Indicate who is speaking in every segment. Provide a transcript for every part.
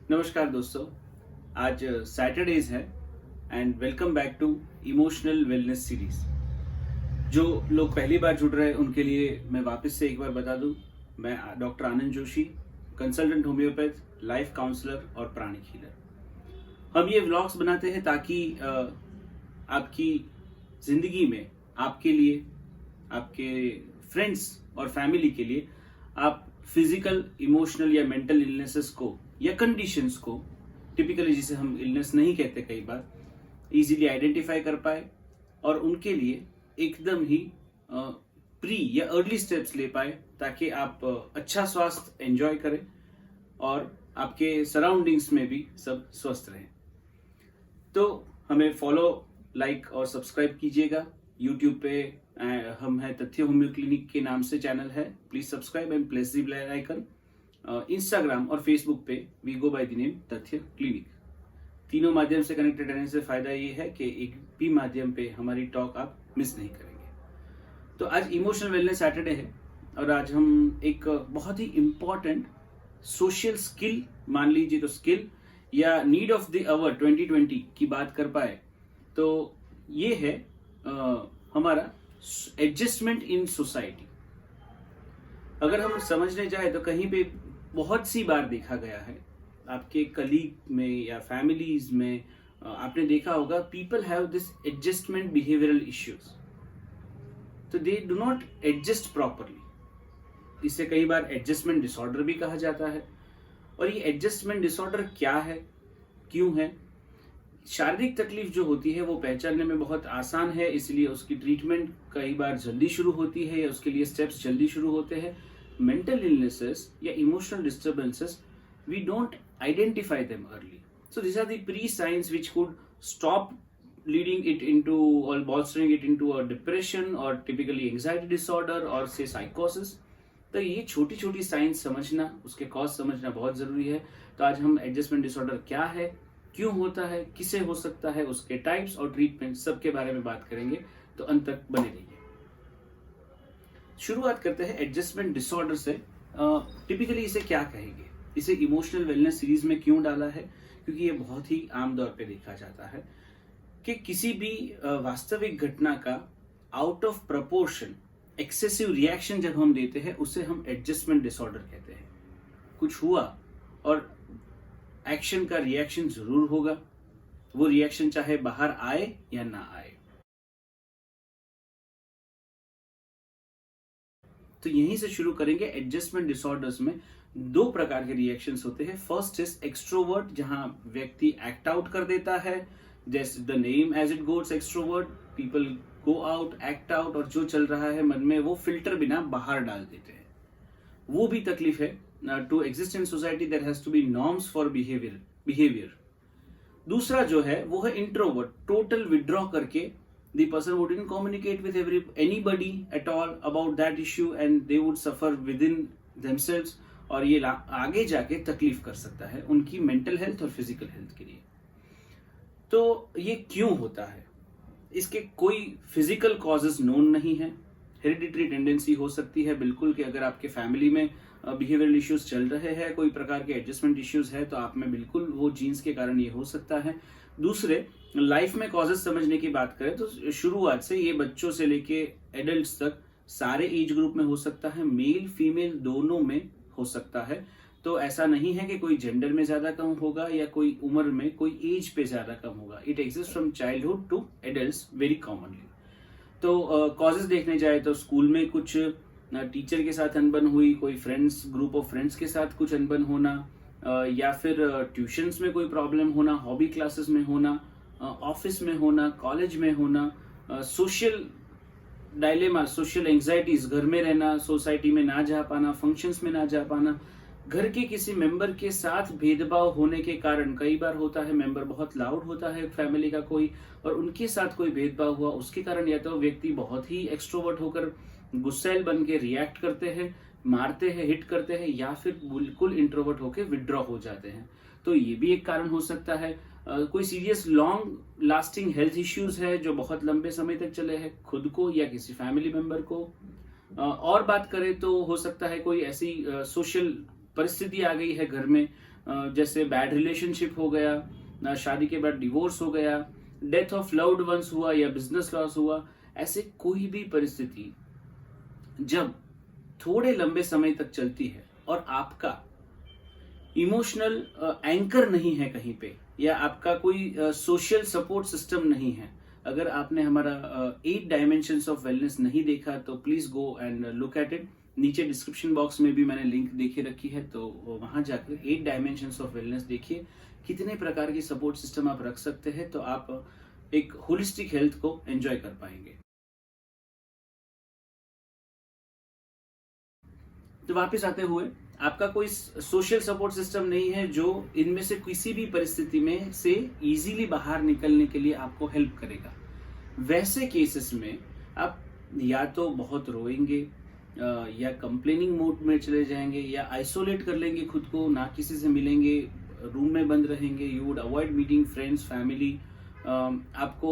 Speaker 1: नमस्कार दोस्तों। आज सैटरडेज है and welcome back to emotional wellness series. जो लोग पहली बार जुड़ रहे हैं उनके लिए मैं वापस से एक बार बता दूं, मैं doctor Anand Joshi, consultant homeopath, life counsellor और प्राणिक हीलर। हम ये व्लॉग्स बनाते हैं ताकि आपकी जिंदगी में आपके लिए, आपके फ्रेंड्स और फैमिली के लिए आप फिजिकल, इमोशनल या मेंटल इलनेसेस को या कंडीशंस को, टिपिकली जिसे हम इलनेस नहीं कहते कई बार, इजीली आइडेंटिफाई कर पाए और उनके लिए एकदम ही प्री या अर्ली स्टेप्स ले पाए ताकि आप अच्छा स्वास्थ्य एंजॉय करें और आपके सराउंडिंग्स में भी सब स्वस्थ रहें। तो हमें फॉलो, लाइक और सब्सक्राइब कीजिएगा। यूट्यूब पे हम हैं तथ्य होम्यो क्लिनिक के नाम से चैनल है, please subscribe and press the bell icon. Instagram और फेसबुक पे we go by the name Tathya clinic. तीनों माध्यम से कनेक्टेड रहने से फायदा ये है कि एक भी माध्यम पे हमारी टॉक आप मिस नहीं करेंगे। तो आज इमोशनल वेलनेस सैटरडे है और आज हम एक बहुत ही इंपॉर्टेंट सोशल स्किल, मान लीजिए तो स्किल या नीड ऑफ द आवर 2020 की बात कर पाए तो ये है हमारा एडजस्टमेंट इन सोसाइटी। अगर हम समझने जाए तो कहीं पे बहुत सी बार देखा गया है, आपके कलीग में या फैमिलीज में आपने देखा होगा, people have this adjustment behavioural issues. तो they do not adjust properly. इसे कई बार एडजस्टमेंट डिसऑर्डर भी कहा जाता है। और ये एडजस्टमेंट डिसऑर्डर क्या है, क्यों है? शारीरिक तकलीफ जो होती है वो पहचानने में बहुत आसान है, इसलिए उसकी ट्रीटमेंट कई बार जल्दी शुरू होती है या उसके लिए स्टेप्स जल्दी शुरू होते हैं। मेंटल इलनेसेस या emotional disturbances, we don't identify them early, so these are the pre-signs which could stop leading it into or bolstering it into a depression or typically anxiety disorder or say psychosis। तो ये छोटी छोटी science समझना, उसके cause समझना बहुत जरूरी है। तो आज हम एडजस्टमेंट डिसऑर्डर क्या है, क्यों होता है, किसे हो सकता है, उसके टाइप्स और ट्रीटमेंट सबके बारे में बात करेंगे। तो अंत तक बने रहिए। शुरुआत करते हैं एडजस्टमेंट डिसऑर्डर से। टिपिकली इसे क्या कहेंगे, इसे इमोशनल वेलनेस सीरीज में क्यों डाला है? क्योंकि ये बहुत ही आम तौर पे देखा जाता है कि किसी भी वास्तविक घटना का out of proportion excessive reaction जब हम देते हैं उसे हम एडजस्टमेंट डिसऑर्डर कहते हैं। कुछ हुआ और एक्शन का रिएक्शन जरूर होगा, वो रिएक्शन चाहे बाहर आए या ना आए। तो यहीं से शुरू करेंगे। एडजस्टमेंट डिसऑर्डर्स में दो प्रकार के रिएक्शंस होते हैं। फर्स्ट इज एक्सट्रोवर्ट, जहां व्यक्ति एक्ट आउट कर देता है, जैसे the name as it goes extrovert, people go out, act out, और जो चल रहा है मन में वो फिल्टर बिना बाहर डाल देते हैं। वो भी तकलीफ है। To exist in society there has to be norms for behaviour. दूसरा जो है वो है इंट्रोवर्ट, टोटल विड्रॉ करके the person wouldn't communicate with anybody at all about that issue and they would suffer within themselves, और ये आगे जाके तकलीफ कर सकता है उनकी मेंटल हेल्थ और फिजिकल हेल्थ के लिए। तो ये क्यों होता है? इसके कोई फिजिकल कॉजेस नोन नहीं है। हेरिडिटरी टेंडेंसी हो सकती है बिल्कुल, कि अगर आपके फैमिली में बिहेवियरल इश्यूज चल रहे हैं, कोई प्रकार के एडजस्टमेंट इश्यूज है, तो आप में बिल्कुल वो जीन्स के कारण ये हो सकता है। दूसरे, लाइफ में कॉजेस समझने की बात करें तो शुरुआत से ये बच्चों से लेके एडल्ट्स तक सारे एज ग्रुप में हो सकता है, मेल फीमेल दोनों में हो सकता है। तो ऐसा नहीं है कि कोई जेंडर में ज्यादा कम होगा या कोई उम्र में, कोई एज पे ज्यादा कम होगा। It exist from childhood to adults very commonly. तो कॉजेस देखने जाए तो स्कूल में कुछ टीचर के साथ अनबन हुई, कोई फ्रेंड्स, ग्रुप ऑफ फ्रेंड्स के साथ कुछ अनबन होना, या फिर ट्यूशंस में कोई प्रॉब्लम होना, हॉबी क्लासेस में होना, ऑफिस में होना, कॉलेज में होना, सोशल डायलेमा, सोशल एंजाइटीज, घर में रहना, सोसाइटी में ना जा पाना, फंक्शंस में ना जा पाना, घर के किसी मेंबर के साथ भेदभाव होने के कारण। कई बार होता है मेंबर बहुत लाउड होता है फैमिली का कोई, और उनके साथ कोई भेदभाव हुआ, उसके कारण या तो व्यक्ति बहुत ही एक्सट्रोवर्ट होकर गुस्सैल बन के रिएक्ट करते हैं, मारते हैं, हिट करते हैं, या फिर बिल्कुल इंट्रोवर्ट होकर विड्रॉ हो जाते हैं। तो ये भी एक कारण हो सकता है। कोई serious long lasting health issues है जो बहुत लंबे समय तक चले हैं, खुद को या किसी फैमिली मेंबर को। और बात करें तो हो सकता है कोई ऐसी सोशल परिस्थिति आ गई है घर में जैसे बैड रिलेशनशिप हो गया, शादी के बाद डिवोर्स हो गया, डेथ ऑफ लव्ड वंस हुआ या बिजनेस लॉस हुआ, ऐसे कोई भी परिस्थिति जब थोड़े लंबे समय तक चलती है और आपका इमोशनल एंकर नहीं है कहीं पे, या आपका कोई सोशल सपोर्ट सिस्टम नहीं है, अगर आपने हमारा 8 डायमेंशंस ऑफ वेलनेस नहीं देखा तो please go and look at it. नीचे डिस्क्रिप्शन बॉक्स में भी मैंने लिंक देखे रखी है, तो वहां जाकर 8 डायमेंशंस ऑफ वेलनेस देखिए, कितने प्रकार की सपोर्ट सिस्टम आप रख सकते हैं, तो आप एक होलिस्टिक हेल्थ को एंजॉय कर पाएंगे। तो वापस आते हुए, आपका कोई सोशल सपोर्ट सिस्टम नहीं है जो इनमें से किसी भी परिस्थिति में से इजीली बाहर निकलने के लिए आपको हेल्प करेगा। वैसे केसेस में आप या तो बहुत रोएंगे, या कंप्लेनिंग मोड में चले जाएंगे, या आइसोलेट कर लेंगे खुद को, ना किसी से मिलेंगे, रूम में बंद रहेंगे, you would avoid meeting friends family. आपको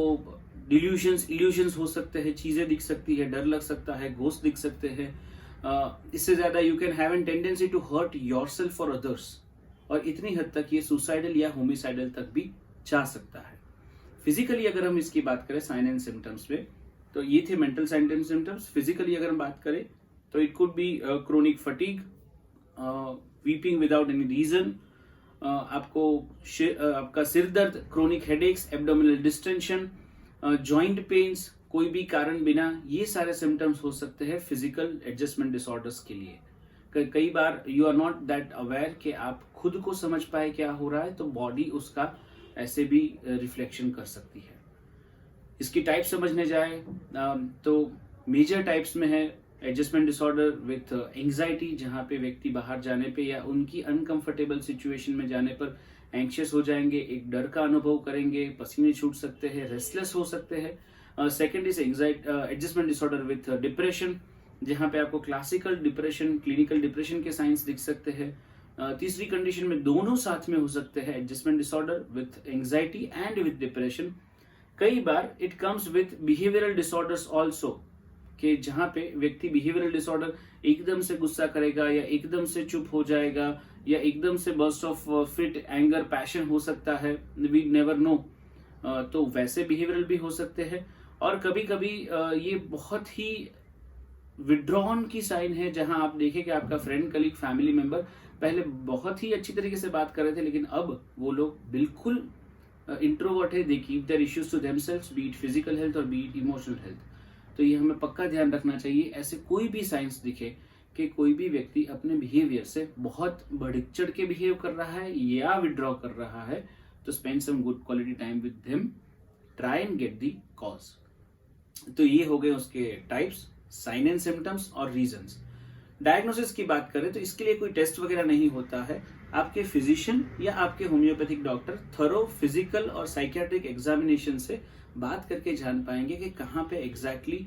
Speaker 1: इल्यूजन्स हो सकते हैं, चीजें दिख सकती है, डर लग सकता है, घोस्ट दिख सकते हैं। इससे ज्यादा you can have an tendency to hurt yourself और अदर्स, और इतनी हद तक ये सुसाइडल या होमिसाइडल तक भी जा सकता है। फिजिकली अगर हम इसकी बात करें साइन एंड सिम्टम्स में, तो ये थे mental sign and symptoms. Physically अगर हम बात करें तो it could be chronic fatigue, weeping without any reason, आपका सिर दर्द, chronic headaches, abdominal distension, joint pains, कोई भी कारण बिना, ये सारे सिम्टम्स हो सकते हैं फिजिकल एडजस्टमेंट डिसऑर्डर्स के लिए। कई बार you are not that aware कि आप खुद को समझ पाए क्या हो रहा है, तो बॉडी उसका ऐसे भी रिफ्लेक्शन कर सकती है। इसकी टाइप समझने जाए तो मेजर टाइप्स में है एडजस्टमेंट डिसऑर्डर विथ एंग्जाइटी, जहां पे व्यक्ति बाहर जाने पे या उनकी अनकंफर्टेबल सिचुएशन में जाने पर एंग्शियस हो जाएंगे, एक डर का अनुभव करेंगे, पसीने छूट सकते हैं, रेस्टलेस हो सकते हैं। Second is adjustment disorder with depression, जहां पे आपको क्लासिकल डिप्रेशन, क्लिनिकल डिप्रेशन के साइंस दिख सकते हैं। तीसरी कंडीशन में दोनों साथ में हो सकते हैं, adjustment disorder with anxiety and with depression. कई बार it comes with behavioural disorders also, कि जहां पे व्यक्ति बिहेवियरल डिसऑर्डर एकदम से गुस्सा करेगा, या एकदम से चुप हो जाएगा, या एकदम से burst of fit, anger, passion हो सकता है, वी नेवर नो। तो वैसे बिहेवियरल भी हो सकते हैं। और कभी कभी ये बहुत ही विड्रॉन की साइन है, जहां आप देखें कि आपका फ्रेंड, कलीग, फैमिली मेंबर पहले बहुत ही अच्छी तरीके से बात कर रहे थे, लेकिन अब वो लोग बिल्कुल इंट्रोवर्ट है, they keep their issues to themselves, be it physical health और बी इट इमोशनल हेल्थ। तो ये हमें पक्का ध्यान रखना चाहिए। ऐसे कोई भी साइंस दिखे कि कोई भी व्यक्ति अपने बिहेवियर से बहुत बढ़ चढ़ के बिहेव कर रहा है या विड्रॉ कर रहा है, तो spend some good quality time with him, try and get the cause. तो ये हो गए उसके टाइप्स, साइन एंड सिम्टम्स और रीजंस। डायग्नोसिस की बात करें तो इसके लिए कोई टेस्ट वगैरह नहीं होता है। आपके फिजिशियन या आपके होम्योपैथिक डॉक्टर थरो फिजिकल और साइकियाट्रिक एग्जामिनेशन से बात करके जान पाएंगे कि कहाँ पे एग्जैक्टली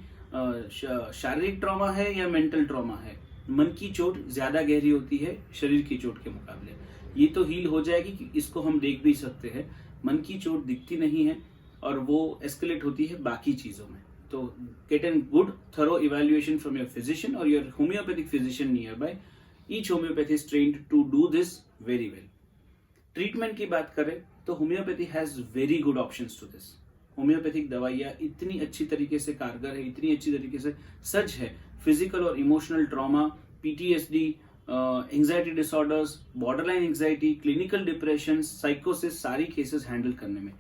Speaker 1: शारीरिक ट्रॉमा है या मेंटल ट्रॉमा है। मन की चोट ज्यादा गहरी होती है शरीर की चोट के मुकाबले, ये तो हील हो जाएगी कि इसको हम देख भी सकते हैं। मन की चोट दिखती नहीं है और वो एस्केलेट होती है बाकी चीजों में। तो get an good thorough evaluation from your physician और your homeopathic physician nearby. Each homeopathy is trained to do this very well. Treatment की बात करें तो homeopathy has very good options to this. Homeopathic दवाइयाँ इतनी अच्छी तरीके से कारगर है, इतनी अच्छी तरीके से सच है फिजिकल और emotional trauma, PTSD, anxiety disorders, borderline anxiety, clinical depression, साइकोसिस, सारी केसेस हैंडल करने में।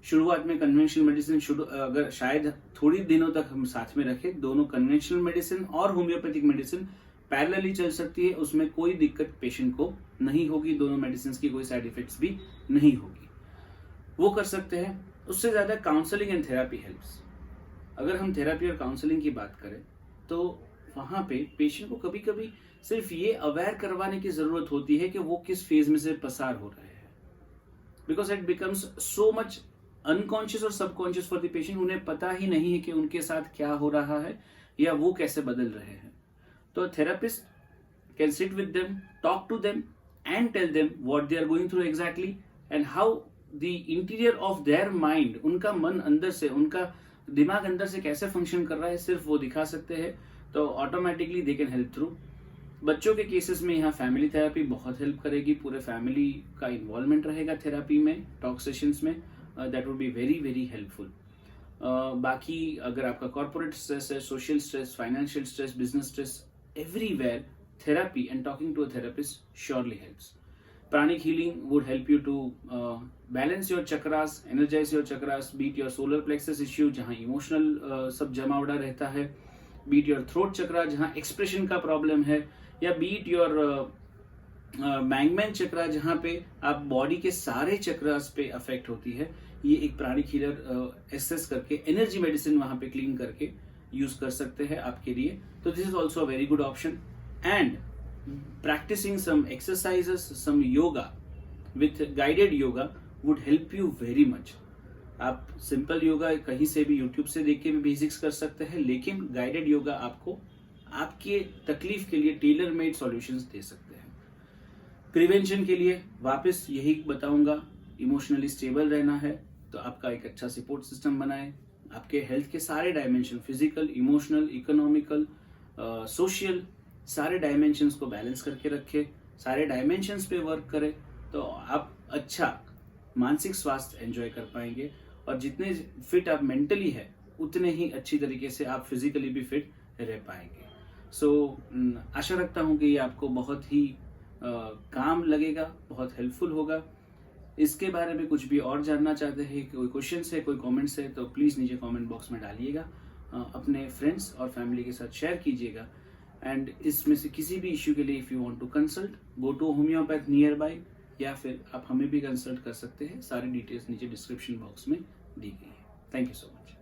Speaker 1: शुरुआत में कन्वेंशनल मेडिसिन अगर शायद थोड़ी दिनों तक हम साथ में रखें, दोनों कन्वेंशनल मेडिसिन और होम्योपैथिक मेडिसिन पैरेलली चल सकती है, उसमें कोई दिक्कत पेशेंट को नहीं होगी, दोनों मेडिसिन की कोई साइड इफेक्ट्स भी नहीं होगी, वो कर सकते हैं। उससे ज्यादा काउंसलिंग एंड थेरापी हेल्प्स। अगर हम थेरापी और काउंसलिंग की बात करें तो वहां पे पेशेंट को कभी कभी सिर्फ ये अवेयर करवाने की जरूरत होती है कि वो किस फेज में से पसार हो रहे हैं, because it becomes so much unconscious और सबकॉन्शियस फॉर द पेशेंट। उन्हें पता ही नहीं है कि उनके साथ क्या हो रहा है या वो कैसे बदल रहे हैं। तो therapist can sit with them, talk to them and tell them what they are going through exactly and how the interior of their mind, उनका मन अंदर से, उनका दिमाग अंदर से कैसे फंक्शन कर रहा है, सिर्फ वो दिखा सकते हैं। तो automatically they can help through. बच्चों के केसेस में यहाँ फैमिली थेरेपी बहुत हेल्प करेगी, पूरे फैमिली का इन्वॉल्वमेंट रहेगा थेरेपी में, टॉक सेशंस में, that would be very very helpful. बाकी अगर आपका कॉर्पोरेट स्ट्रेस है, social stress, financial stress, business stress, everywhere therapy and talking to a therapist surely helps. Pranic healing would help you to balance your chakras, energize your chakras, beat your solar plexus issue जहाँ emotional सब जमा उड़ा रहता है, beat your throat chakra जहाँ expression का problem है, या beat your मैंगमैन चक्रा जहाँ पे आप बॉडी के सारे चक्रास पे अफेक्ट होती है। ये एक प्राणिक हीलर एक्सेस करके एनर्जी मेडिसिन वहां पे क्लीन करके यूज कर सकते हैं आपके लिए। तो this is also a very good option. And practicing some exercises, some yoga with guided yoga would help you very much. आप सिंपल योगा कहीं से भी यूट्यूब से देख के भी बेसिक्स कर सकते हैं, लेकिन गाइडेड योगा आपको आपके तकलीफ के लिए टेलर मेड सॉल्यूशंस दे सकते हैं। प्रिवेंशन के लिए वापस यही बताऊंगा, इमोशनली स्टेबल रहना है तो आपका एक अच्छा सपोर्ट सिस्टम बनाए, आपके हेल्थ के सारे dimension, physical, emotional, economical, social, सारे डायमेंशंस को बैलेंस करके रखे, सारे डायमेंशंस पे वर्क करें तो आप अच्छा मानसिक स्वास्थ्य एंजॉय कर पाएंगे। और जितने फिट आप मेंटली है उतने ही अच्छी तरीके से आप फिजिकली भी फिट रह पाएंगे। सो आशा रखता हूँ कि ये आपको बहुत ही काम लगेगा, बहुत हेल्पफुल होगा। इसके बारे में कुछ भी और जानना चाहते हैं, कोई क्वेश्चन है, कोई कमेंट्स है, तो प्लीज़ नीचे कमेंट बॉक्स में डालिएगा, अपने फ्रेंड्स और फैमिली के साथ शेयर कीजिएगा। एंड इसमें से किसी भी इश्यू के लिए if you want to consult, go to homeopath nearby, या फिर आप हमें भी कंसल्ट कर सकते हैं। सारी डिटेल्स नीचे डिस्क्रिप्शन बॉक्स में दी गई है। Thank you so much.